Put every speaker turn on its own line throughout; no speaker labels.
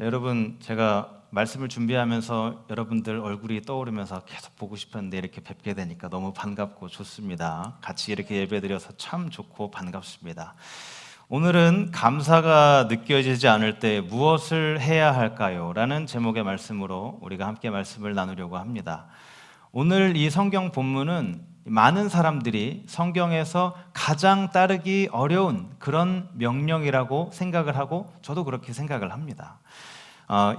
여러분, 제가 말씀을 준비하면서 여러분들 얼굴이 떠오르면서 계속 보고 싶었는데 이렇게 뵙게 되니까 너무 반갑고 좋습니다. 같이 이렇게 예배드려서 참 좋고 반갑습니다. 오늘은 감사가 느껴지지 않을 때 무엇을 해야 할까요? 라는 제목의 말씀으로 우리가 함께 말씀을 나누려고 합니다. 오늘 이 성경 본문은 많은 사람들이 성경에서 가장 따르기 어려운 그런 명령이라고 생각을 하고 저도 그렇게 생각을 합니다.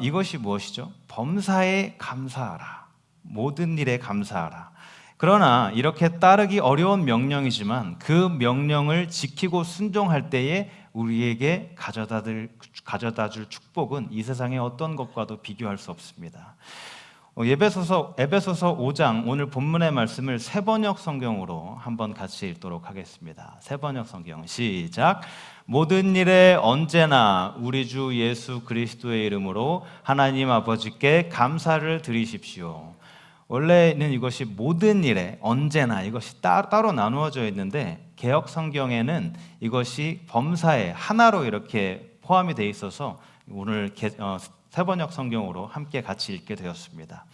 이것이 무엇이죠? 범사에 감사하라. 모든 일에 감사하라. 그러나 이렇게 따르기 어려운 명령이지만 그 명령을 지키고 순종할 때에 우리에게 가져다 줄 축복은 이 세상의 어떤 것과도 비교할 수 없습니다. 에베소서 5장 오늘 본문의 말씀을 세번역 성경으로 한번 같이 읽도록 하겠습니다. 세번역 성경 시작. 모든 일에 언제나 우리 주 예수 그리스도의 이름으로 하나님 아버지께 감사를 드리십시오. 원래는 이것이 모든 일에 언제나 이것이 따로 나누어져 있는데 개역 성경에는 이것이 범사에 하나로 이렇게 포함이 되어 있어서 오늘 세번역 성경으로 함께 같이 읽게 되었습니다.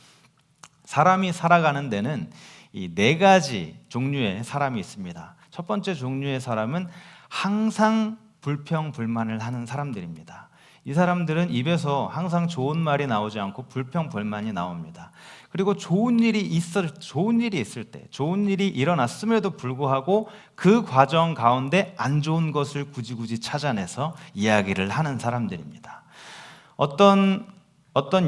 사람이 살아가는 데는 이 네 가지 종류의 사람이 있습니다. 첫 번째 종류의 사람은 항상 불평불만을 하는 사람들입니다. 이 사람들은 입에서 항상 좋은 말이 나오지 않고 불평불만이 나옵니다. 그리고 좋은 일이 있을 때, 좋은 일이 일어났음에도 불구하고 그 과정 가운데 안 좋은 것을 굳이 찾아내서 이야기를 하는 사람들입니다. 어떤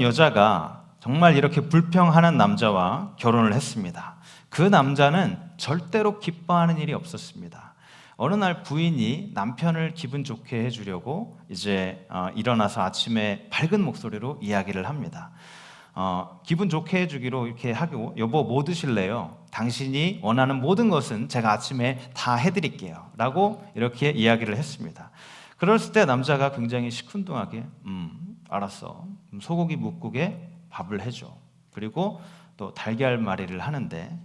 여자가 정말 이렇게 불평하는 남자와 결혼을 했습니다. 그 남자는 절대로 기뻐하는 일이 없었습니다. 어느 날 부인이 남편을 기분 좋게 해주려고 이제 일어나서 아침에 밝은 목소리로 이야기를 합니다. 기분 좋게 해주기로 이렇게 하고, 여보 뭐 드실래요? 당신이 원하는 모든 것은 제가 아침에 다 해드릴게요 라고 이렇게 이야기를 했습니다. 그랬을 때 남자가 굉장히 시큰둥하게 알았어. 소고기 뭇국에 밥을 해줘. 그리고 또 달걀말이를 하는데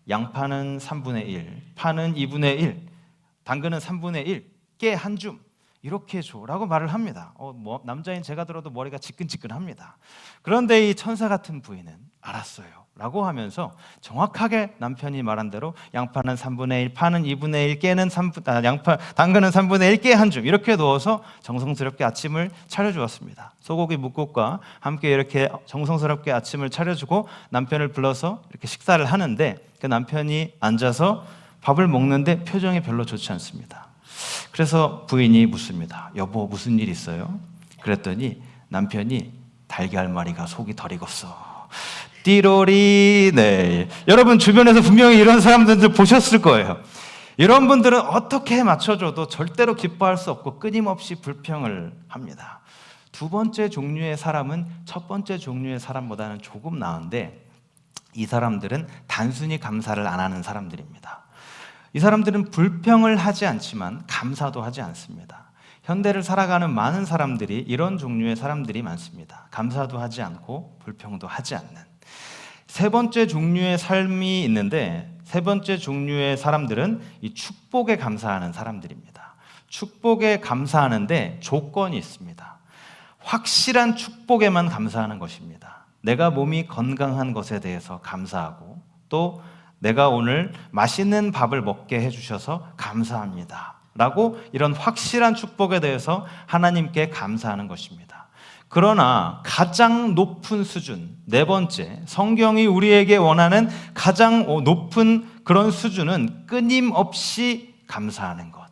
양파는 3분의 1, 파는 2분의 1, 당근은 3분의 1, 깨 한 줌 이렇게 줘라고 말을 합니다. 남자인 제가 들어도 머리가 지끈지끈합니다. 그런데 이 천사 같은 부인은 알았어요 라고 하면서 정확하게 남편이 말한 대로 양파는 3분의 1, 파는 2분의 1, 당근은 3분의 1, 깨 한 줌 이렇게 넣어서 정성스럽게 아침을 차려주었습니다. 소고기 뭇국과 함께 이렇게 정성스럽게 아침을 차려주고 남편을 불러서 이렇게 식사를 하는데 그 남편이 앉아서 밥을 먹는데 표정이 별로 좋지 않습니다. 그래서 부인이 묻습니다. 여보 무슨 일 있어요? 그랬더니 남편이 달걀말이가 속이 덜 익었어. 띠로리. 네. 여러분 주변에서 분명히 이런 사람들 보셨을 거예요. 이런 분들은 어떻게 맞춰줘도 절대로 기뻐할 수 없고 끊임없이 불평을 합니다. 두 번째 종류의 사람은 첫 번째 종류의 사람보다는 조금 나은데 이 사람들은 단순히 감사를 안 하는 사람들입니다. 이 사람들은 불평을 하지 않지만 감사도 하지 않습니다. 현대를 살아가는 많은 사람들이 이런 종류의 사람들이 많습니다. 감사도 하지 않고 불평도 하지 않는. 세 번째 종류의 삶이 있는데 세 번째 종류의 사람들은 이 축복에 감사하는 사람들입니다. 축복에 감사하는데 조건이 있습니다. 확실한 축복에만 감사하는 것입니다. 내가 몸이 건강한 것에 대해서 감사하고 또 내가 오늘 맛있는 밥을 먹게 해주셔서 감사합니다 라고 이런 확실한 축복에 대해서 하나님께 감사하는 것입니다. 그러나 가장 높은 수준, 네 번째, 성경이 우리에게 원하는 가장 높은 그런 수준은 끊임없이 감사하는 것.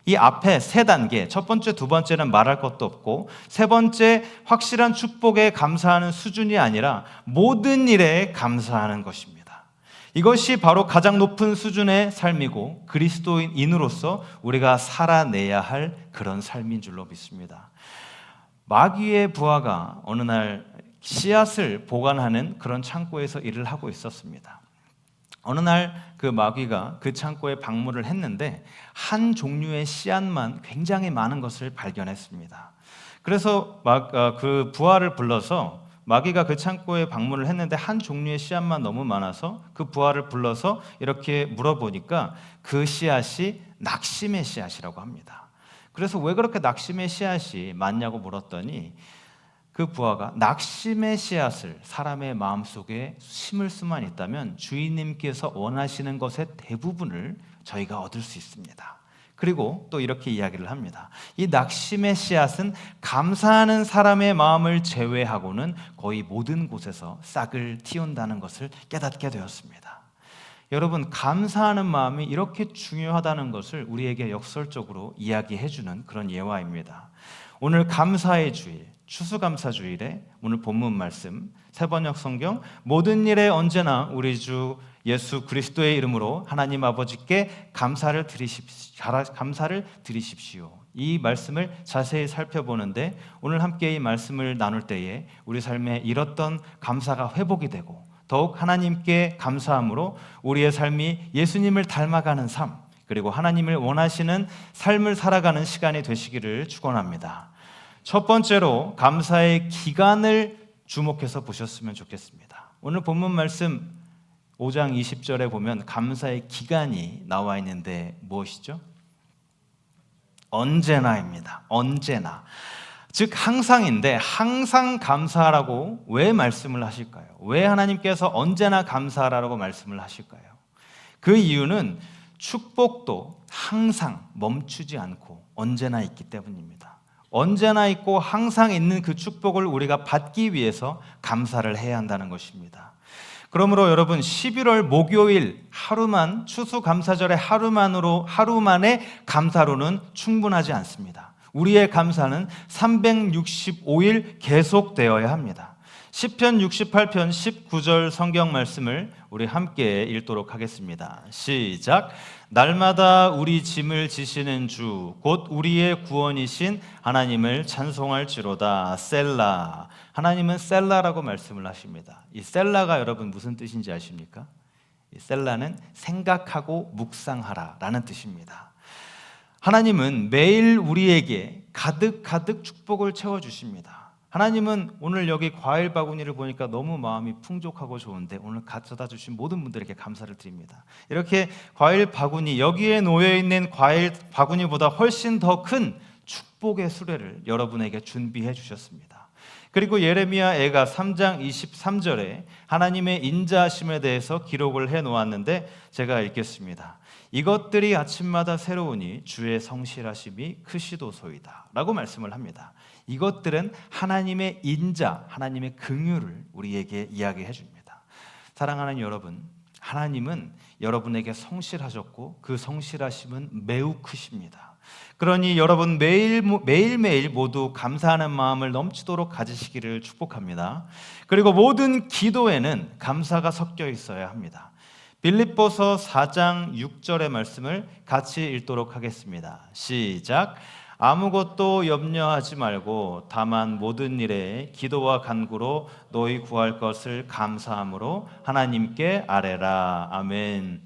이 앞에 세 단계, 첫 번째, 두 번째는 말할 것도 없고 세 번째 확실한 축복에 감사하는 수준이 아니라 모든 일에 감사하는 것입니다. 이것이 바로 가장 높은 수준의 삶이고 그리스도인으로서 우리가 살아내야 할 그런 삶인 줄로 믿습니다. 마귀의 부하가 어느 날 씨앗을 보관하는 그런 창고에서 일을 하고 있었습니다. 어느 날 그 마귀가 그 창고에 방문을 했는데 한 종류의 씨앗만 굉장히 많은 것을 발견했습니다. 그래서 그 부하를 불러서 마귀가 그 창고에 방문을 했는데 한 종류의 씨앗만 너무 많아서 그 부하를 불러서 이렇게 물어보니까 그 씨앗이 낙심의 씨앗이라고 합니다. 그래서 왜 그렇게 낙심의 씨앗이 많냐고 물었더니 그 부하가 낙심의 씨앗을 사람의 마음속에 심을 수만 있다면 주인님께서 원하시는 것의 대부분을 저희가 얻을 수 있습니다. 그리고 또 이렇게 이야기를 합니다. 이 낙심의 씨앗은 감사하는 사람의 마음을 제외하고는 거의 모든 곳에서 싹을 틔운다는 것을 깨닫게 되었습니다. 여러분, 감사하는 마음이 이렇게 중요하다는 것을 우리에게 역설적으로 이야기해주는 그런 예화입니다. 오늘 감사의 주일, 추수감사주일에 오늘 본문 말씀 새번역 성경 모든 일에 언제나 우리 주 예수 그리스도의 이름으로 하나님 아버지께 감사를 드리십시오. 이 말씀을 자세히 살펴보는데 오늘 함께 이 말씀을 나눌 때에 우리 삶에 잃었던 감사가 회복이 되고 더욱 하나님께 감사함으로 우리의 삶이 예수님을 닮아가는 삶, 그리고 하나님을 원하시는 삶을 살아가는 시간이 되시기를 축원합니다. 첫 번째로 감사의 기간을 주목해서 보셨으면 좋겠습니다. 오늘 본문 말씀 5장 20절에 보면 감사의 기간이 나와 있는데 무엇이죠? 언제나입니다. 언제나. 즉 항상인데 항상 감사하라고 왜 말씀을 하실까요? 왜 하나님께서 언제나 감사하라고 말씀을 하실까요? 그 이유는 축복도 항상 멈추지 않고 언제나 있기 때문입니다. 언제나 있고 항상 있는 그 축복을 우리가 받기 위해서 감사를 해야 한다는 것입니다. 그러므로 여러분 11월 목요일 하루만 추수감사절의 하루만의 감사로는 충분하지 않습니다. 우리의 감사는 365일 계속되어야 합니다. 시편 68편 19절 성경 말씀을 우리 함께 읽도록 하겠습니다. 시작. 날마다 우리 짐을 지시는 주 곧 우리의 구원이신 하나님을 찬송할지로다. 셀라. 하나님은 셀라라고 말씀을 하십니다. 이 셀라가 여러분 무슨 뜻인지 아십니까? 이 셀라는 생각하고 묵상하라 라는 뜻입니다. 하나님은 매일 우리에게 가득 축복을 채워주십니다. 하나님은 오늘 여기 과일 바구니를 보니까 너무 마음이 풍족하고 좋은데 오늘 가져다 주신 모든 분들에게 감사를 드립니다. 이렇게 과일 바구니, 여기에 놓여있는 과일 바구니보다 훨씬 더 큰 축복의 수레를 여러분에게 준비해 주셨습니다. 그리고 예레미야 애가 3장 23절에 하나님의 인자하심에 대해서 기록을 해놓았는데 제가 읽겠습니다. 이것들이 아침마다 새로우니 주의 성실하심이 크시도소이다 라고 말씀을 합니다. 이것들은 하나님의 인자, 하나님의 긍휼을 우리에게 이야기해 줍니다. 사랑하는 여러분, 하나님은 여러분에게 성실하셨고 그 성실하심은 매우 크십니다. 그러니 여러분 매일매일 모두 감사하는 마음을 넘치도록 가지시기를 축복합니다. 그리고 모든 기도에는 감사가 섞여 있어야 합니다. 빌립보서 4장 6절의 말씀을 같이 읽도록 하겠습니다. 시작. 아무것도 염려하지 말고 다만 모든 일에 기도와 간구로 너희 구할 것을 감사함으로 하나님께 아뢰라. 아멘.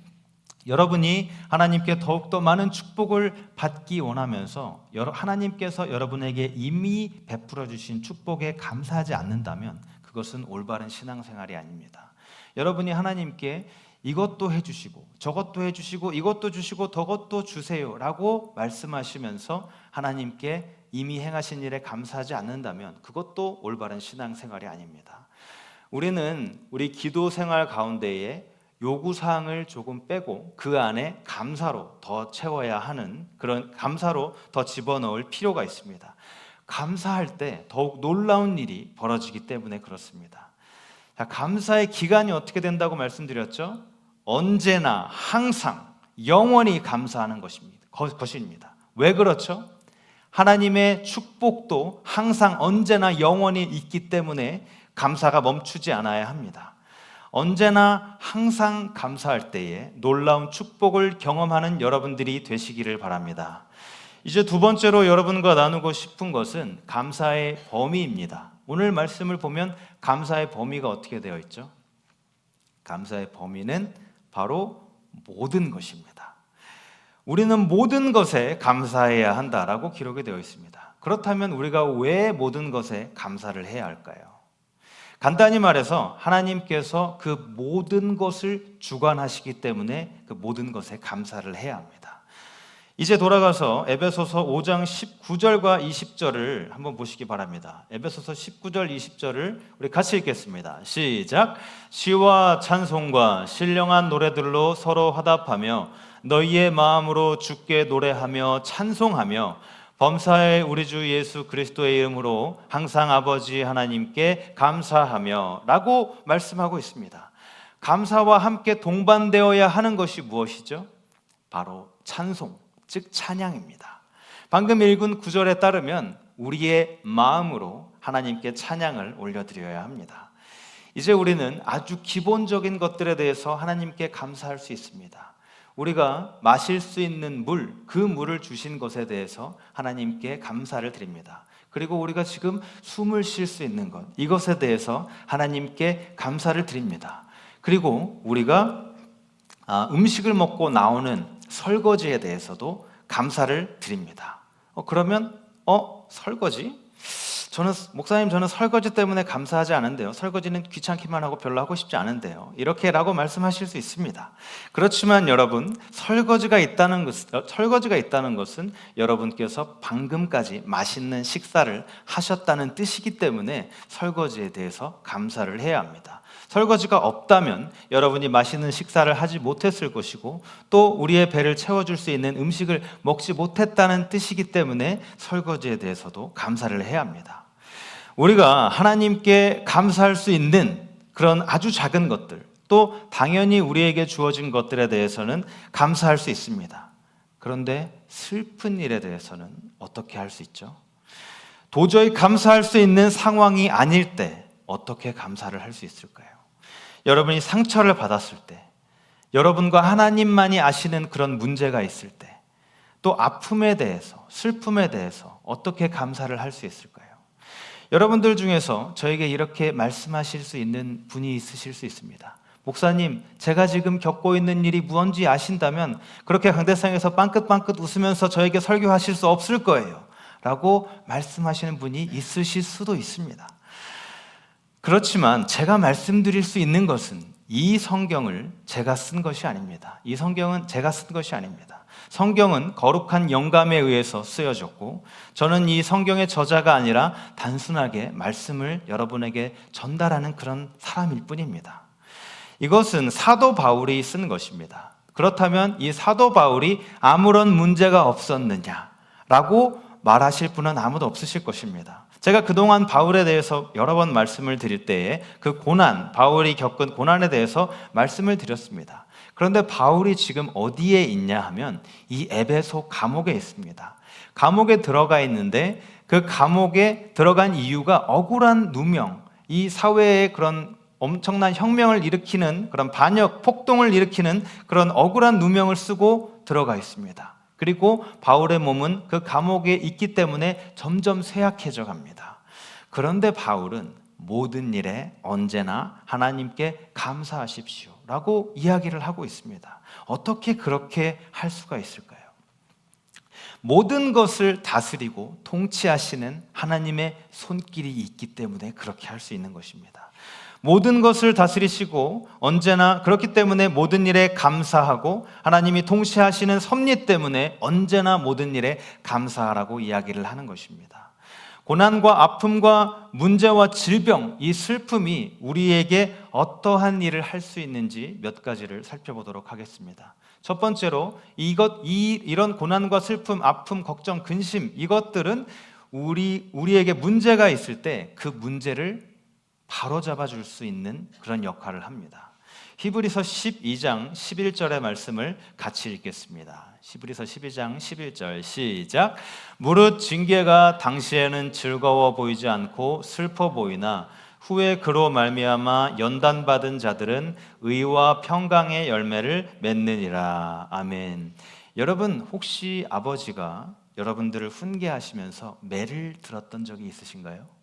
여러분이 하나님께 더욱더 많은 축복을 받기 원하면서 하나님께서 여러분에게 이미 베풀어 주신 축복에 감사하지 않는다면 그것은 올바른 신앙생활이 아닙니다. 여러분이 하나님께 이것도 해주시고 저것도 해주시고 이것도 주시고 저것도 주세요 라고 말씀하시면서 하나님께 이미 행하신 일에 감사하지 않는다면 그것도 올바른 신앙생활이 아닙니다. 우리는 우리 기도 생활 가운데에 요구사항을 조금 빼고 그 안에 감사로 더 채워야 하는 그런 감사로 더 집어넣을 필요가 있습니다. 감사할 때 더욱 놀라운 일이 벌어지기 때문에 그렇습니다. 자, 감사의 기간이 어떻게 된다고 말씀드렸죠? 언제나 항상 영원히 감사하는 것입니다. 왜 그렇죠? 하나님의 축복도 항상 언제나 영원히 있기 때문에 감사가 멈추지 않아야 합니다. 언제나 항상 감사할 때에 놀라운 축복을 경험하는 여러분들이 되시기를 바랍니다. 이제 두 번째로 여러분과 나누고 싶은 것은 감사의 범위입니다. 오늘 말씀을 보면 감사의 범위가 어떻게 되어 있죠? 감사의 범위는 바로 모든 것입니다. 우리는 모든 것에 감사해야 한다라고 기록이 되어 있습니다. 그렇다면 우리가 왜 모든 것에 감사를 해야 할까요? 간단히 말해서 하나님께서 그 모든 것을 주관하시기 때문에 그 모든 것에 감사를 해야 합니다. 이제 돌아가서 에베소서 5장 19절과 20절을 한번 보시기 바랍니다. 에베소서 19절 20절을 우리 같이 읽겠습니다. 시작. 시와 찬송과 신령한 노래들로 서로 화답하며 너희의 마음으로 주께 노래하며 찬송하며 범사의 우리 주 예수 그리스도의 이름으로 항상 아버지 하나님께 감사하며 라고 말씀하고 있습니다. 감사와 함께 동반되어야 하는 것이 무엇이죠? 바로 찬송, 즉 찬양입니다. 방금 읽은 구절에 따르면 우리의 마음으로 하나님께 찬양을 올려드려야 합니다. 이제 우리는 아주 기본적인 것들에 대해서 하나님께 감사할 수 있습니다. 우리가 마실 수 있는 물, 그 물을 주신 것에 대해서 하나님께 감사를 드립니다. 그리고 우리가 지금 숨을 쉴 수 있는 것, 이것에 대해서 하나님께 감사를 드립니다. 그리고 우리가 음식을 먹고 나오는 설거지에 대해서도 감사를 드립니다. 그러면 설거지? 저는 설거지 때문에 감사하지 않은데요. 설거지는 귀찮기만 하고 별로 하고 싶지 않은데요. 이렇게라고 말씀하실 수 있습니다. 그렇지만 여러분, 설거지가 있다는 것은 여러분께서 방금까지 맛있는 식사를 하셨다는 뜻이기 때문에 설거지에 대해서 감사를 해야 합니다. 설거지가 없다면 여러분이 맛있는 식사를 하지 못했을 것이고 또 우리의 배를 채워줄 수 있는 음식을 먹지 못했다는 뜻이기 때문에 설거지에 대해서도 감사를 해야 합니다. 우리가 하나님께 감사할 수 있는 그런 아주 작은 것들, 또 당연히 우리에게 주어진 것들에 대해서는 감사할 수 있습니다. 그런데 슬픈 일에 대해서는 어떻게 할 수 있죠? 도저히 감사할 수 있는 상황이 아닐 때 어떻게 감사를 할 수 있을까요? 여러분이 상처를 받았을 때, 여러분과 하나님만이 아시는 그런 문제가 있을 때, 또 아픔에 대해서, 슬픔에 대해서 어떻게 감사를 할 수 있을까요? 여러분들 중에서 저에게 이렇게 말씀하실 수 있는 분이 있으실 수 있습니다. 목사님, 제가 지금 겪고 있는 일이 무언지 아신다면 그렇게 강대상에서 빵긋빵긋 웃으면서 저에게 설교하실 수 없을 거예요 라고 말씀하시는 분이 있으실 수도 있습니다. 그렇지만 제가 말씀드릴 수 있는 것은 이 성경을 제가 쓴 것이 아닙니다. 이 성경은 제가 쓴 것이 아닙니다. 성경은 거룩한 영감에 의해서 쓰여졌고 저는 이 성경의 저자가 아니라 단순하게 말씀을 여러분에게 전달하는 그런 사람일 뿐입니다. 이것은 사도 바울이 쓴 것입니다. 그렇다면 이 사도 바울이 아무런 문제가 없었느냐라고 말하실 분은 아무도 없으실 것입니다. 제가 그동안 바울에 대해서 여러 번 말씀을 드릴 때에 그 고난, 바울이 겪은 고난에 대해서 말씀을 드렸습니다. 그런데 바울이 지금 어디에 있냐 하면 이 에베소 감옥에 있습니다. 감옥에 들어가 있는데 그 감옥에 들어간 이유가 억울한 누명, 이 사회에 그런 엄청난 혁명을 일으키는 그런 반역, 폭동을 일으키는 그런 억울한 누명을 쓰고 들어가 있습니다. 그리고 바울의 몸은 그 감옥에 있기 때문에 점점 쇠약해져 갑니다. 그런데 바울은 모든 일에 언제나 하나님께 감사하십시오 라고 이야기를 하고 있습니다. 어떻게 그렇게 할 수가 있을까요? 모든 것을 다스리고 통치하시는 하나님의 손길이 있기 때문에 그렇게 할 수 있는 것입니다. 모든 것을 다스리시고 언제나 그렇기 때문에 모든 일에 감사하고 하나님이 통치하시는 섭리 때문에 언제나 모든 일에 감사하라고 이야기를 하는 것입니다. 고난과 아픔과 문제와 질병, 이 슬픔이 우리에게 어떠한 일을 할 수 있는지 몇 가지를 살펴보도록 하겠습니다. 첫 번째로 이런 고난과 슬픔, 아픔, 걱정, 근심 이것들은 우리에게 문제가 있을 때 그 문제를 바로잡아 줄 수 있는 그런 역할을 합니다. 히브리서 12장 11절의 말씀을 같이 읽겠습니다. 히브리서 12장 11절 시작. 무릇 징계가 당시에는 즐거워 보이지 않고 슬퍼 보이나 후에 그로 말미암아 연단받은 자들은 의와 평강의 열매를 맺느니라. 아멘. 여러분, 혹시 아버지가 여러분들을 훈계하시면서 매를 들었던 적이 있으신가요?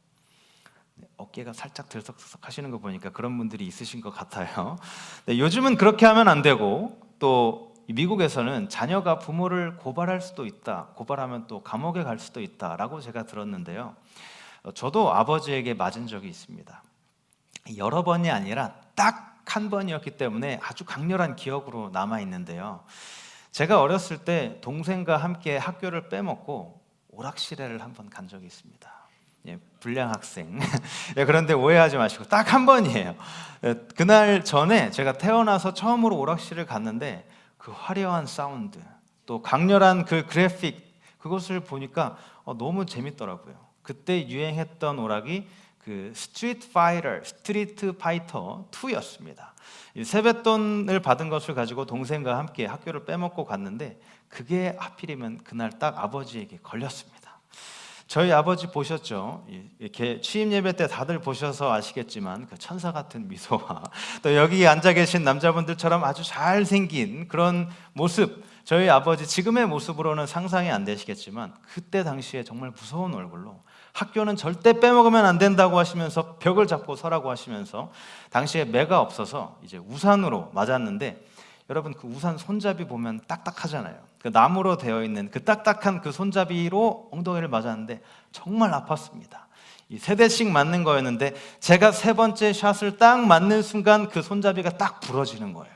어깨가 살짝 들썩들썩 하시는 거 보니까 그런 분들이 있으신 것 같아요. 네, 요즘은 그렇게 하면 안 되고 또 미국에서는 자녀가 부모를 고발할 수도 있다, 고발하면 또 감옥에 갈 수도 있다라고 제가 들었는데요. 저도 아버지에게 맞은 적이 있습니다. 여러 번이 아니라 딱 한 번이었기 때문에 아주 강렬한 기억으로 남아 있는데요. 제가 어렸을 때 동생과 함께 학교를 빼먹고 오락실에를 한번 간 적이 있습니다. 예, 불량 학생. 예, 그런데 오해하지 마시고 딱 한 번이에요. 예, 그날 전에 제가 태어나서 처음으로 오락실을 갔는데 그 화려한 사운드, 또 강렬한 그 그래픽, 그것을 보니까 너무 재밌더라고요. 그때 유행했던 오락이 그 스트리트 파이터 2였습니다. 세뱃돈을 받은 것을 가지고 동생과 함께 학교를 빼먹고 갔는데 그게 하필이면 그날 딱 아버지에게 걸렸습니다. 저희 아버지 보셨죠? 이렇게 취임 예배 때 다들 보셔서 아시겠지만 그 천사 같은 미소와 또 여기 앉아 계신 남자분들처럼 아주 잘생긴 그런 모습, 저희 아버지 지금의 모습으로는 상상이 안 되시겠지만 그때 당시에 정말 무서운 얼굴로 학교는 절대 빼먹으면 안 된다고 하시면서 벽을 잡고 서라고 하시면서, 당시에 매가 없어서 이제 우산으로 맞았는데, 여러분 그 우산 손잡이 보면 딱딱하잖아요. 그 나무로 되어 있는 그 딱딱한 그 손잡이로 엉덩이를 맞았는데 정말 아팠습니다. 이 3대씩 맞는 거였는데 제가 3번째 샷을 딱 맞는 순간 그 손잡이가 딱 부러지는 거예요.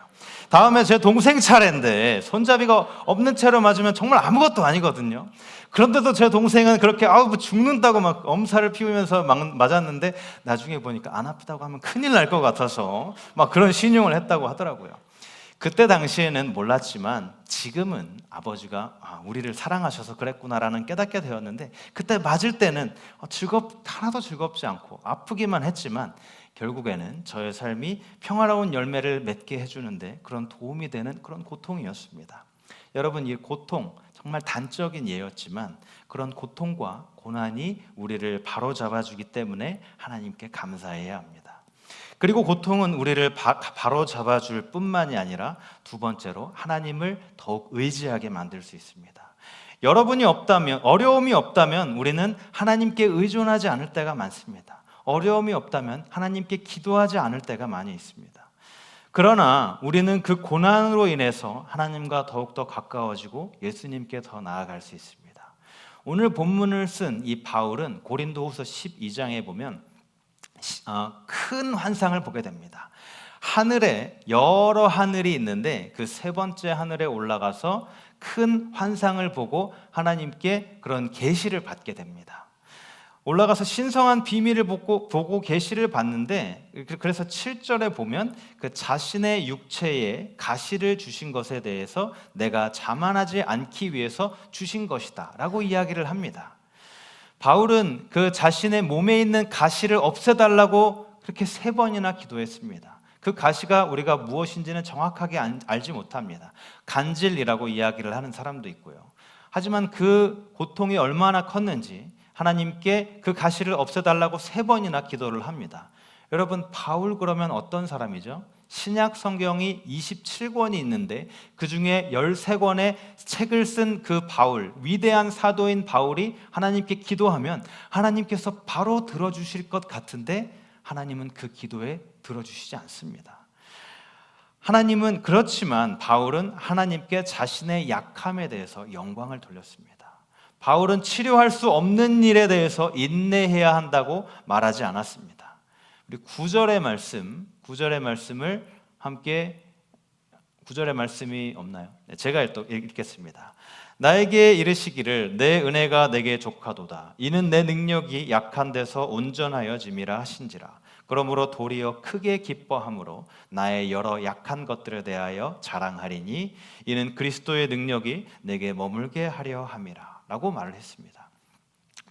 다음에 제 동생 차례인데 손잡이가 없는 채로 맞으면 정말 아무것도 아니거든요. 그런데도 제 동생은 그렇게 뭐 죽는다고 막 엄살을 피우면서 맞았는데 나중에 보니까 안 아프다고 하면 큰일 날 것 같아서 막 그런 신용을 했다고 하더라고요. 그때 당시에는 몰랐지만 지금은 아버지가 우리를 사랑하셔서 그랬구나라는 깨닫게 되었는데, 그때 맞을 때는 하나도 즐겁지 않고 아프기만 했지만 결국에는 저의 삶이 평화로운 열매를 맺게 해주는데 그런 도움이 되는 그런 고통이었습니다. 여러분, 이 고통 정말 단적인 예였지만 그런 고통과 고난이 우리를 바로잡아주기 때문에 하나님께 감사해야 합니다. 그리고 고통은 우리를 바로 잡아줄 뿐만이 아니라 두 번째로 하나님을 더욱 의지하게 만들 수 있습니다. 어려움이 없다면 우리는 하나님께 의존하지 않을 때가 많습니다. 어려움이 없다면 하나님께 기도하지 않을 때가 많이 있습니다. 그러나 우리는 그 고난으로 인해서 하나님과 더욱더 가까워지고 예수님께 더 나아갈 수 있습니다. 오늘 본문을 쓴 이 바울은 고린도후서 12장에 보면 큰 환상을 보게 됩니다. 하늘에 여러 하늘이 있는데 그 3번째 하늘에 올라가서 큰 환상을 보고 하나님께 그런 계시를 받게 됩니다. 올라가서 신성한 비밀을 보고 계시를 받는데, 그래서 7절에 보면 그 자신의 육체에 가시를 주신 것에 대해서 내가 자만하지 않기 위해서 주신 것이다 라고 이야기를 합니다. 바울은 그 자신의 몸에 있는 가시를 없애달라고 그렇게 3번이나 기도했습니다. 그 가시가 우리가 무엇인지는 정확하게 알지 못합니다. 간질이라고 이야기를 하는 사람도 있고요. 하지만 그 고통이 얼마나 컸는지 하나님께 그 가시를 없애달라고 3번이나 기도를 합니다. 여러분, 바울 그러면 어떤 사람이죠? 신약 성경이 27권이 있는데 그 중에 13권의 책을 쓴 그 바울, 위대한 사도인 바울이 하나님께 기도하면 하나님께서 바로 들어주실 것 같은데 하나님은 그 기도에 들어주시지 않습니다. 하나님은 그렇지만 바울은 하나님께 자신의 약함에 대해서 영광을 돌렸습니다. 바울은 치료할 수 없는 일에 대해서 인내해야 한다고 말하지 않았습니다. 우리 9절의 말씀을 함께, 9절의 말씀이 없나요? 제가 읽겠습니다. 나에게 이르시기를 내 은혜가 내게 족하도다. 이는 내 능력이 약한 데서 온전하여짐이라 하신지라. 그러므로 도리어 크게 기뻐함으로 나의 여러 약한 것들에 대하여 자랑하리니 이는 그리스도의 능력이 내게 머물게 하려 함이라 라고 말을 했습니다.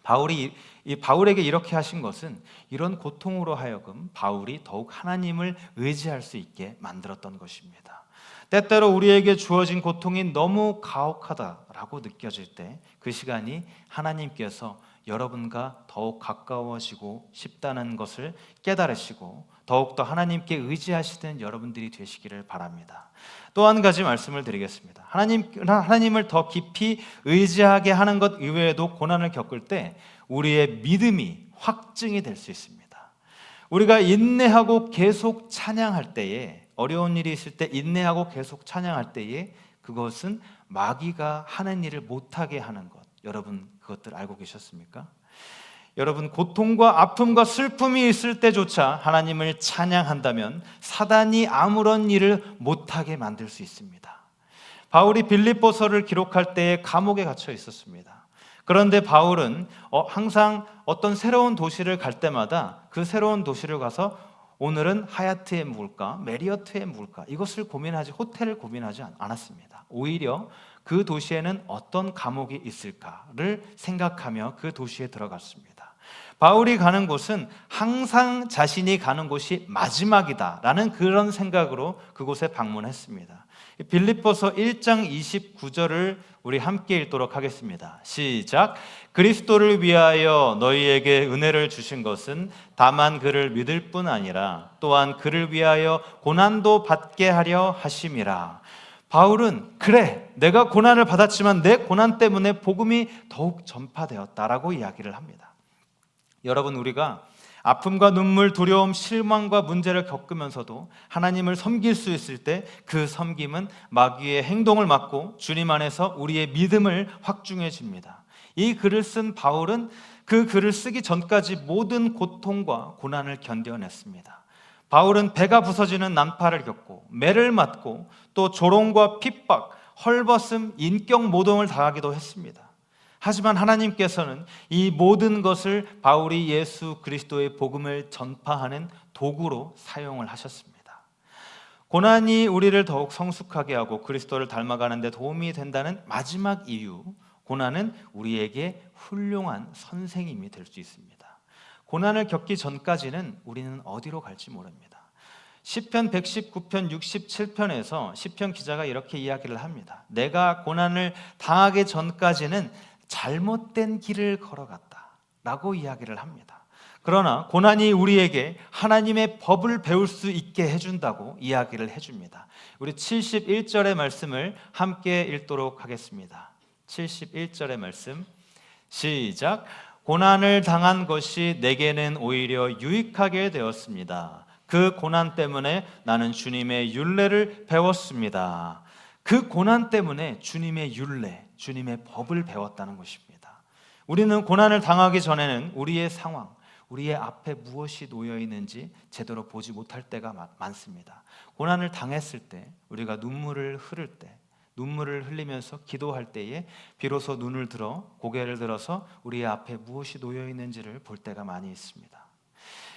바울에게 이렇게 하신 것은 이런 고통으로 하여금 바울이 더욱 하나님을 의지할 수 있게 만들었던 것입니다. 때때로 우리에게 주어진 고통이 너무 가혹하다라고 느껴질 때 그 시간이 하나님께서 여러분과 더욱 가까워지고 싶다는 것을 깨달으시고 더욱더 하나님께 의지하시는 여러분들이 되시기를 바랍니다. 또 한 가지 말씀을 드리겠습니다. 하나님을 더 깊이 의지하게 하는 것 이외에도 고난을 겪을 때 우리의 믿음이 확증이 될 수 있습니다. 우리가 인내하고 계속 찬양할 때에, 어려운 일이 있을 때 인내하고 계속 찬양할 때에 그것은 마귀가 하는 일을 못하게 하는 것, 여러분 그것들 알고 계셨습니까? 여러분, 고통과 아픔과 슬픔이 있을 때조차 하나님을 찬양한다면 사단이 아무런 일을 못하게 만들 수 있습니다. 바울이 빌립보서를 기록할 때에 감옥에 갇혀 있었습니다. 그런데 바울은 항상 어떤 새로운 도시를 갈 때마다 그 새로운 도시를 가서 오늘은 하얏트에 묵을까 메리어트에 묵을까 이것을 고민하지, 호텔을 고민하지 않았습니다. 오히려 그 도시에는 어떤 감옥이 있을까를 생각하며 그 도시에 들어갔습니다. 바울이 가는 곳은 항상 자신이 가는 곳이 마지막이다라는 그런 생각으로 그곳에 방문했습니다. 빌립보서 1장 29절을 우리 함께 읽도록 하겠습니다. 시작. 그리스도를 위하여 너희에게 은혜를 주신 것은 다만 그를 믿을 뿐 아니라 또한 그를 위하여 고난도 받게 하려 하심이라. 바울은 그래, 내가 고난을 받았지만 내 고난 때문에 복음이 더욱 전파되었다라고 이야기를 합니다. 여러분, 우리가 아픔과 눈물, 두려움, 실망과 문제를 겪으면서도 하나님을 섬길 수 있을 때 그 섬김은 마귀의 행동을 막고 주님 안에서 우리의 믿음을 확증해집니다. 이 글을 쓴 바울은 그 글을 쓰기 전까지 모든 고통과 고난을 견뎌냈습니다. 바울은 배가 부서지는 난파를 겪고 매를 맞고 또 조롱과 핍박, 헐벗음, 인격 모독을 당하기도 했습니다. 하지만 하나님께서는 이 모든 것을 바울이 예수 그리스도의 복음을 전파하는 도구로 사용을 하셨습니다. 고난이 우리를 더욱 성숙하게 하고 그리스도를 닮아가는 데 도움이 된다는 마지막 이유, 고난은 우리에게 훌륭한 선생님이 될 수 있습니다. 고난을 겪기 전까지는 우리는 어디로 갈지 모릅니다. 시편 119편 67편에서 시편 기자가 이렇게 이야기를 합니다. 내가 고난을 당하기 전까지는 잘못된 길을 걸어갔다 라고 이야기를 합니다. 그러나 고난이 우리에게 하나님의 법을 배울 수 있게 해준다고 이야기를 해줍니다. 우리 71절의 말씀을 함께 읽도록 하겠습니다. 71절의 말씀 시작. 고난을 당한 것이 내게는 오히려 유익하게 되었습니다. 그 고난 때문에 나는 주님의 율례를 배웠습니다. 그 고난 때문에 주님의 율례, 주님의 법을 배웠다는 것입니다. 우리는 고난을 당하기 전에는 우리의 상황, 우리의 앞에 무엇이 놓여 있는지 제대로 보지 못할 때가 많습니다. 고난을 당했을 때, 우리가 눈물을 흐를 때, 눈물을 흘리면서 기도할 때에 비로소 눈을 들어 고개를 들어서 우리의 앞에 무엇이 놓여 있는지를 볼 때가 많이 있습니다.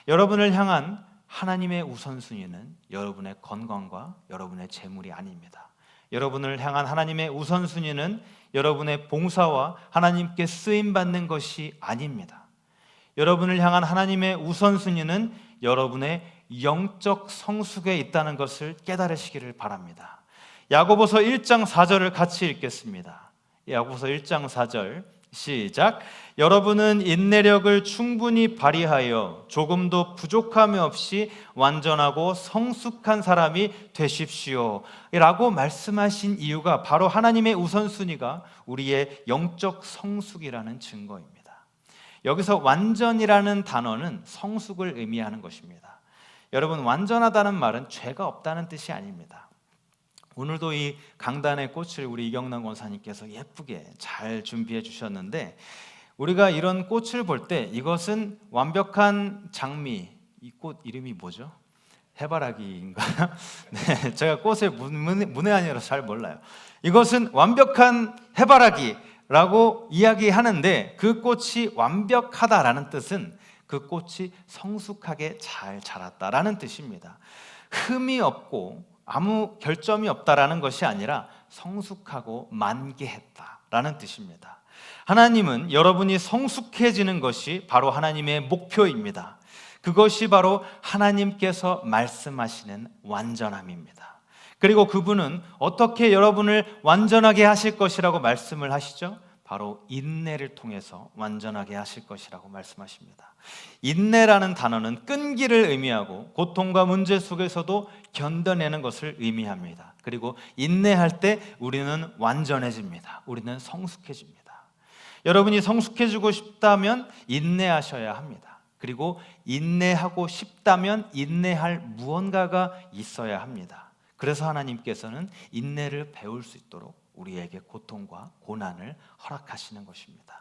여러분을 향한 하나님의 우선순위는 여러분의 건강과 여러분의 재물이 아닙니다. 여러분을 향한 하나님의 우선순위는 여러분의 봉사와 하나님께 쓰임받는 것이 아닙니다. 여러분을 향한 하나님의 우선순위는 여러분의 영적 성숙에 있다는 것을 깨달으시기를 바랍니다. 야고보서 1장 4절을 같이 읽겠습니다. 야고보서 1장 4절 시작. 여러분은 인내력을 충분히 발휘하여 조금도 부족함이 없이 완전하고 성숙한 사람이 되십시오 라고 말씀하신 이유가 바로 하나님의 우선순위가 우리의 영적 성숙이라는 증거입니다. 여기서 완전이라는 단어는 성숙을 의미하는 것입니다. 여러분, 완전하다는 말은 죄가 없다는 뜻이 아닙니다. 오늘도 이 강단의 꽃을 우리 이경남 권사님께서 예쁘게 잘 준비해 주셨는데, 우리가 이런 꽃을 볼 때 이것은 완벽한 장미, 이 꽃 이름이 뭐죠? 해바라기인가요? 네, 제가 꽃을 문외한이라서 잘 몰라요. 이것은 완벽한 해바라기라고 이야기하는데, 그 꽃이 완벽하다라는 뜻은 그 꽃이 성숙하게 잘 자랐다라는 뜻입니다. 흠이 없고 아무 결점이 없다라는 것이 아니라 성숙하고 만개했다라는 뜻입니다. 하나님은 여러분이 성숙해지는 것이 바로 하나님의 목표입니다. 그것이 바로 하나님께서 말씀하시는 완전함입니다. 그리고 그분은 어떻게 여러분을 완전하게 하실 것이라고 말씀을 하시죠? 바로 인내를 통해서 완전하게 하실 것이라고 말씀하십니다. 인내라는 단어는 끈기를 의미하고 고통과 문제 속에서도 견뎌내는 것을 의미합니다. 그리고 인내할 때 우리는 완전해집니다. 우리는 성숙해집니다. 여러분이 성숙해지고 싶다면 인내하셔야 합니다. 그리고 인내하고 싶다면 인내할 무언가가 있어야 합니다. 그래서 하나님께서는 인내를 배울 수 있도록 우리에게 고통과 고난을 허락하시는 것입니다.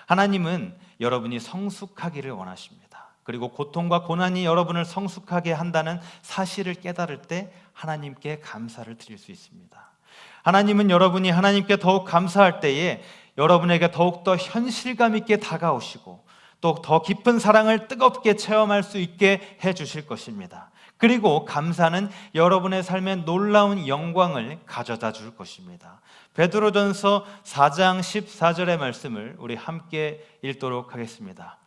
하나님은 여러분이 성숙하기를 원하십니다. 그리고 고통과 고난이 여러분을 성숙하게 한다는 사실을 깨달을 때 하나님께 감사를 드릴 수 있습니다. 하나님은 여러분이 하나님께 더욱 감사할 때에 여러분에게 더욱더 현실감 있게 다가오시고 또 더 깊은 사랑을 뜨겁게 체험할 수 있게 해주실 것입니다. 그리고 감사는 여러분의 삶에 놀라운 영광을 가져다 줄 것입니다. 베드로전서 4장 14절의 말씀을 우리 함께 읽도록 하겠습니다.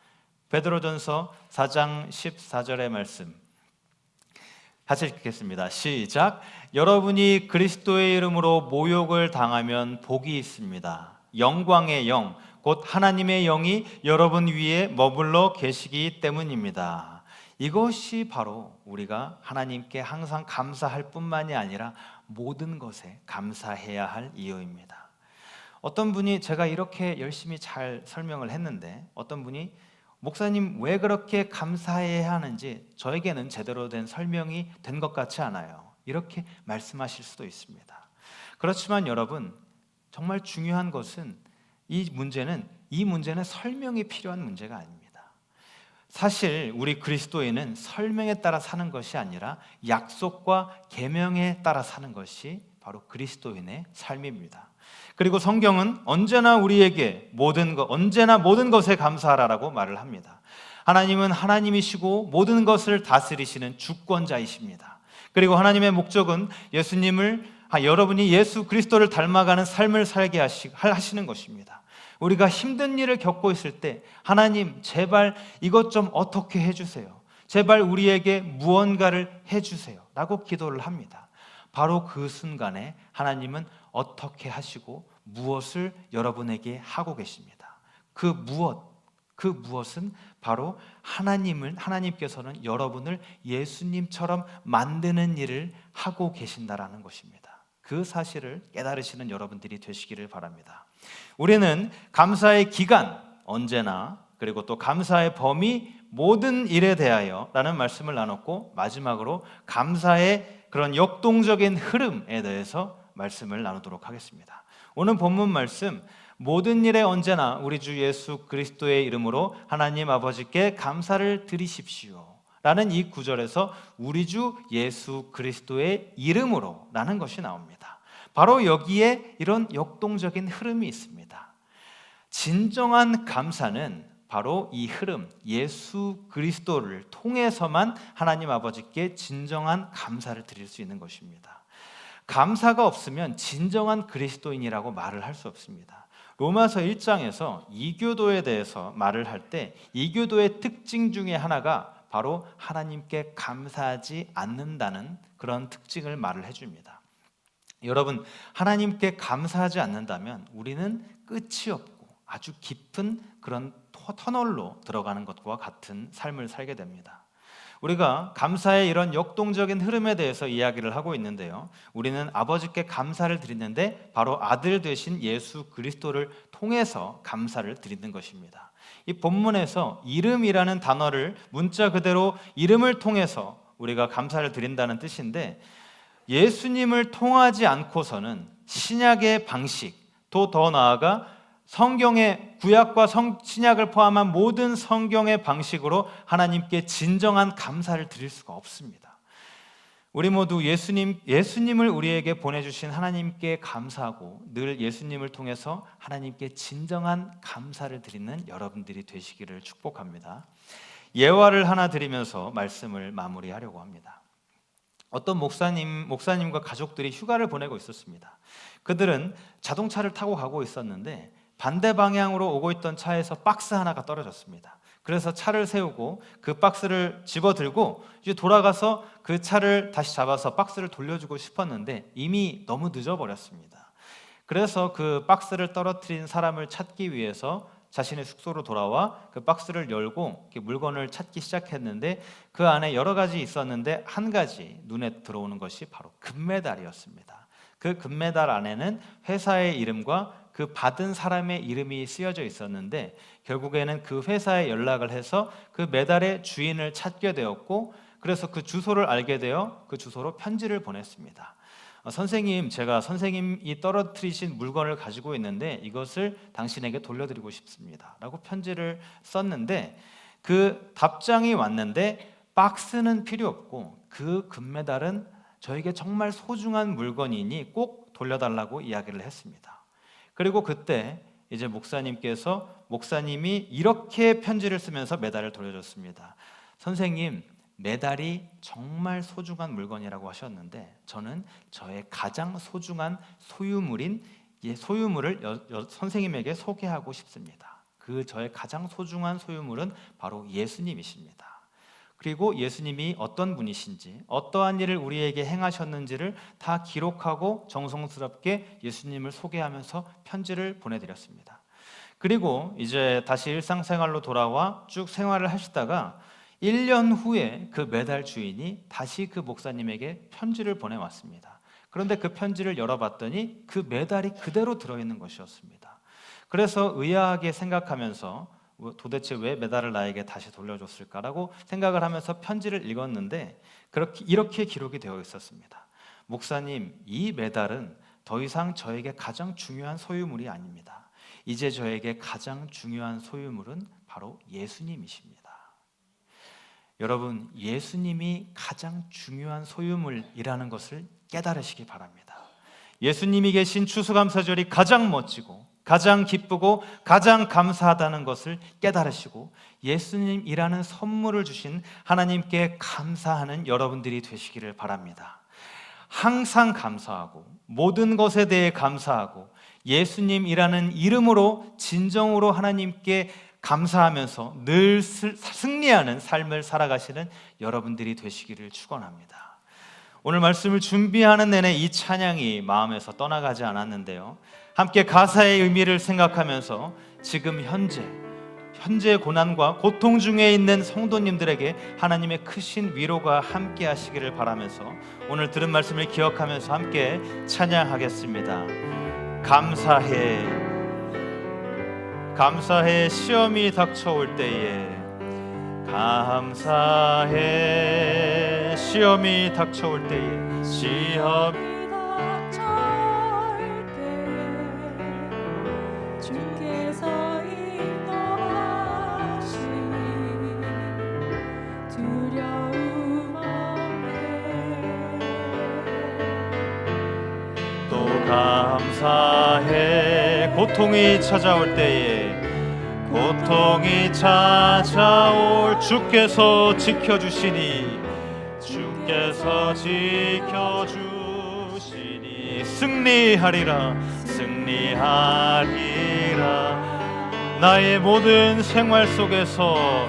베드로전서 4장 14절의 말씀 같이 읽겠습니다. 시작. 여러분이 그리스도의 이름으로 모욕을 당하면 복이 있습니다. 영광의 영, 곧 하나님의 영이 여러분 위에 머물러 계시기 때문입니다. 이것이 바로 우리가 하나님께 항상 감사할 뿐만이 아니라 모든 것에 감사해야 할 이유입니다. 어떤 분이 제가 이렇게 열심히 잘 설명을 했는데 어떤 분이 목사님 왜 그렇게 감사해야 하는지 저에게는 제대로 된 설명이 된 것 같지 않아요. 이렇게 말씀하실 수도 있습니다. 그렇지만 여러분, 정말 중요한 것은 이 문제는 설명이 필요한 문제가 아닙니다. 사실 우리 그리스도인은 설명에 따라 사는 것이 아니라 약속과 계명에 따라 사는 것이 바로 그리스도인의 삶입니다. 그리고 성경은 언제나 우리에게 언제나 모든 것에 감사하라라고 말을 합니다. 하나님은 하나님이시고 모든 것을 다스리시는 주권자이십니다. 그리고 하나님의 목적은 여러분이 예수 그리스도를 닮아가는 삶을 살게 하시는 것입니다. 우리가 힘든 일을 겪고 있을 때 하나님 제발 이것 좀 어떻게 해주세요. 제발 우리에게 무언가를 해주세요 라고 기도를 합니다. 바로 그 순간에 하나님은 어떻게 하시고 무엇을 여러분에게 하고 계십니다. 그 무엇은 바로 하나님께서는 여러분을 예수님처럼 만드는 일을 하고 계신다라는 것입니다. 그 사실을 깨달으시는 여러분들이 되시기를 바랍니다. 우리는 감사의 기간 언제나 그리고 또 감사의 범위 모든 일에 대하여 라는 말씀을 나눴고 마지막으로 감사의 그런 역동적인 흐름에 대해서 말씀을 나누도록 하겠습니다. 오늘 본문 말씀 모든 일에 언제나 우리 주 예수 그리스도의 이름으로 하나님 아버지께 감사를 드리십시오 라는 이 구절에서 우리 주 예수 그리스도의 이름으로 라는 것이 나옵니다. 바로 여기에 이런 역동적인 흐름이 있습니다. 진정한 감사는 바로 이 흐름, 예수 그리스도를 통해서만 하나님 아버지께 진정한 감사를 드릴 수 있는 것입니다. 감사가 없으면 진정한 그리스도인이라고 말을 할 수 없습니다. 로마서 1장에서 이교도에 대해서 말을 할 때 이교도의 특징 중에 하나가 바로 하나님께 감사하지 않는다는 그런 특징을 말을 해줍니다. 여러분, 하나님께 감사하지 않는다면 우리는 끝이 없고 아주 깊은 그런 터널로 들어가는 것과 같은 삶을 살게 됩니다. 우리가 감사의 이런 역동적인 흐름에 대해서 이야기를 하고 있는데요. 우리는 아버지께 감사를 드리는데 바로 아들 되신 예수 그리스도를 통해서 감사를 드리는 것입니다. 이 본문에서 이름이라는 단어를 문자 그대로 이름을 통해서 우리가 감사를 드린다는 뜻인데 예수님을 통하지 않고서는 신약의 방식, 또 더 나아가 성경의 구약과 신약을 포함한 모든 성경의 방식으로 하나님께 진정한 감사를 드릴 수가 없습니다. 우리 모두 예수님을 우리에게 보내주신 하나님께 감사하고 늘 예수님을 통해서 하나님께 진정한 감사를 드리는 여러분들이 되시기를 축복합니다. 예화를 하나 드리면서 말씀을 마무리하려고 합니다. 어떤 목사님과 가족들이 휴가를 보내고 있었습니다. 그들은 자동차를 타고 가고 있었는데 반대 방향으로 오고 있던 차에서 박스 하나가 떨어졌습니다. 그래서 차를 세우고 그 박스를 집어들고 이제 돌아가서 그 차를 다시 잡아서 박스를 돌려주고 싶었는데 이미 너무 늦어버렸습니다. 그래서 그 박스를 떨어뜨린 사람을 찾기 위해서 자신의 숙소로 돌아와 그 박스를 열고 물건을 찾기 시작했는데 그 안에 여러 가지 있었는데 한 가지 눈에 들어오는 것이 바로 금메달이었습니다. 그 금메달 안에는 회사의 이름과 그 받은 사람의 이름이 쓰여져 있었는데 결국에는 그 회사에 연락을 해서 그 메달의 주인을 찾게 되었고 그래서 그 주소를 알게 되어 그 주소로 편지를 보냈습니다. 선생님, 제가 선생님이 떨어뜨리신 물건을 가지고 있는데 이것을 당신에게 돌려드리고 싶습니다 라고 편지를 썼는데 그 답장이 왔는데 박스는 필요 없고 그 금메달은 저에게 정말 소중한 물건이니 꼭 돌려달라고 이야기를 했습니다. 그리고 그때 이제 목사님이 이렇게 편지를 쓰면서 메달을 돌려줬습니다. 선생님, 메달이 정말 소중한 물건이라고 하셨는데 저는 저의 가장 소중한 소유물을 선생님에게 소개하고 싶습니다. 그 저의 가장 소중한 소유물은 바로 예수님이십니다. 그리고 예수님이 어떤 분이신지, 어떠한 일을 우리에게 행하셨는지를 다 기록하고 정성스럽게 예수님을 소개하면서 편지를 보내드렸습니다. 그리고 이제 다시 일상생활로 돌아와 쭉 생활을 하시다가 1년 후에 그 메달 주인이 다시 그 목사님에게 편지를 보내왔습니다. 그런데 그 편지를 열어봤더니 그 메달이 그대로 들어있는 것이었습니다. 그래서 의아하게 생각하면서 도대체 왜 메달을 나에게 다시 돌려줬을까라고 생각을 하면서 편지를 읽었는데 이렇게 기록이 되어 있었습니다. 목사님, 이 메달은 더 이상 저에게 가장 중요한 소유물이 아닙니다. 이제 저에게 가장 중요한 소유물은 바로 예수님이십니다. 여러분, 예수님이 가장 중요한 소유물이라는 것을 깨달으시기 바랍니다. 예수님이 계신 추수감사절이 가장 멋지고 가장 기쁘고 가장 감사하다는 것을 깨달으시고 예수님이라는 선물을 주신 하나님께 감사하는 여러분들이 되시기를 바랍니다. 항상 감사하고 모든 것에 대해 감사하고 예수님이라는 이름으로 진정으로 하나님께 감사하면서 늘 승리하는 삶을 살아가시는 여러분들이 되시기를 축원합니다. 오늘 말씀을 준비하는 내내 이 찬양이 마음에서 떠나가지 않았는데요, 함께 가사의 의미를 생각하면서 지금 현재 고난과 고통 중에 있는 성도님들에게 하나님의 크신 위로가 함께 하시기를 바라면서 오늘 들은 말씀을 기억하면서 함께 찬양하겠습니다. 감사해 시험이 닥쳐올 때에, 감사해 시험이 닥쳐올 때에, 시험이
주께서 인도하시니 두려움 없네.
또 감사해 고통이 찾아올 때에, 고통이 찾아올 주께서 지켜주시니, 주께서 지켜주시니 승리하리라. 나의 모든 생활 속에서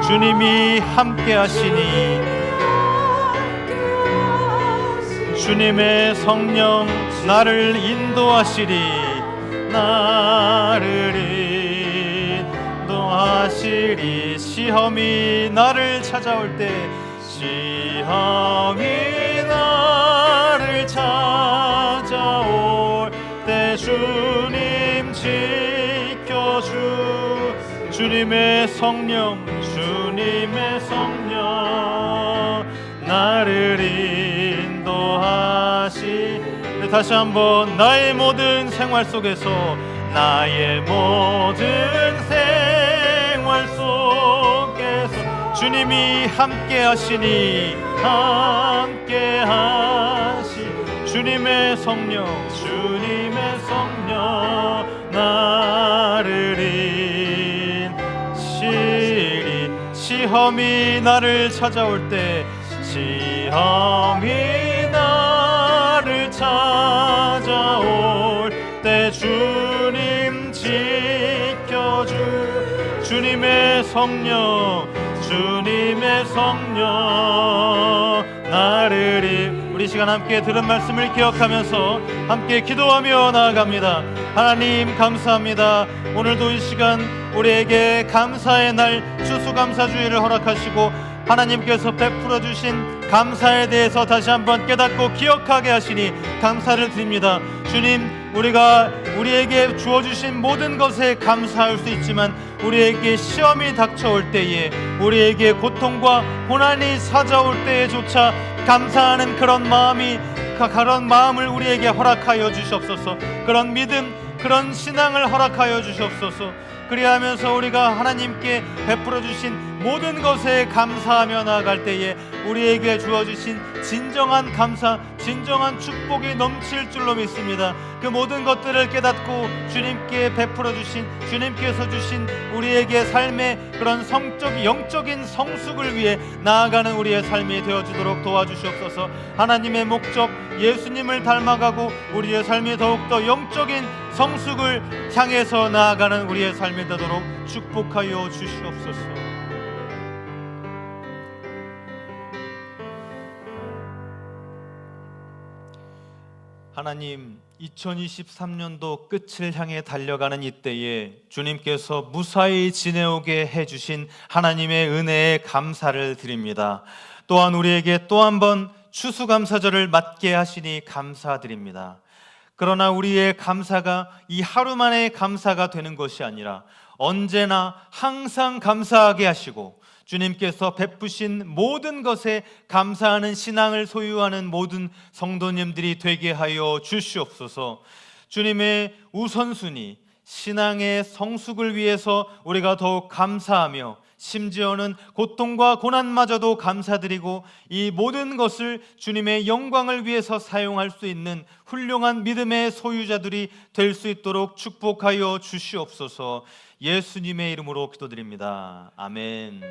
주님이 함께 하시니, 주님의 성령 나를 인도하시리. 시험이 나를 찾아올 때, 주님 지켜주. 주님의 성령 나를 인도하시. 다시 한번, 나의 모든 생활 속에서 주님이 함께 하시니, 주님의 성령 나를 인시리. 시험이 나를 찾아올 때, 주님 지켜주. 주님의 성령 나를 인도하시리. 우리 시간 함께 들은 말씀을 기억하면서 함께 기도하며 나아갑니다. 하나님 감사합니다. 오늘도 이 시간 우리에게 감사의 날 추수감사주의를 허락하시고 하나님께서 베풀어 주신 감사에 대해서 다시 한번 깨닫고 기억하게 하시니 감사를 드립니다. 주님, 우리가 우리에게 주어주신 모든 것에 감사할 수 있지만 우리에게 시험이 닥쳐올 때에, 우리에게 고통과 고난이 찾아올 때에조차 감사하는 그런 마음을 우리에게 허락하여 주시옵소서. 그런 믿음, 그런 신앙을 허락하여 주시옵소서. 그리하면서 우리가 하나님께 베풀어 주신 모든 것에 감사하며 나아갈 때에 우리에게 주어주신 진정한 감사, 진정한 축복이 넘칠 줄로 믿습니다. 그 모든 것들을 깨닫고 주님께 베풀어 주신, 주님께서 주신 우리에게 삶의 그런 성적, 영적인 성숙을 위해 나아가는 우리의 삶이 되어주도록 도와주시옵소서. 하나님의 목적, 예수님을 닮아가고 우리의 삶이 더욱더 영적인 성숙을 향해서 나아가는 우리의 삶이 되도록 축복하여 주시옵소서. 하나님, 2023년도 끝을 향해 달려가는 이때에 주님께서 무사히 지내오게 해주신 하나님의 은혜에 감사를 드립니다. 또한 우리에게 또 한 번 추수감사절을 맞게 하시니 감사드립니다. 그러나 우리의 감사가 이 하루 만의 감사가 되는 것이 아니라 언제나 항상 감사하게 하시고 주님께서 베푸신 모든 것에 감사하는 신앙을 소유하는 모든 성도님들이 되게 하여 주시옵소서. 주님의 우선순위, 신앙의 성숙을 위해서 우리가 더욱 감사하며 심지어는 고통과 고난마저도 감사드리고 이 모든 것을 주님의 영광을 위해서 사용할 수 있는 훌륭한 믿음의 소유자들이 될 수 있도록 축복하여 주시옵소서. 예수님의 이름으로 기도드립니다. 아멘.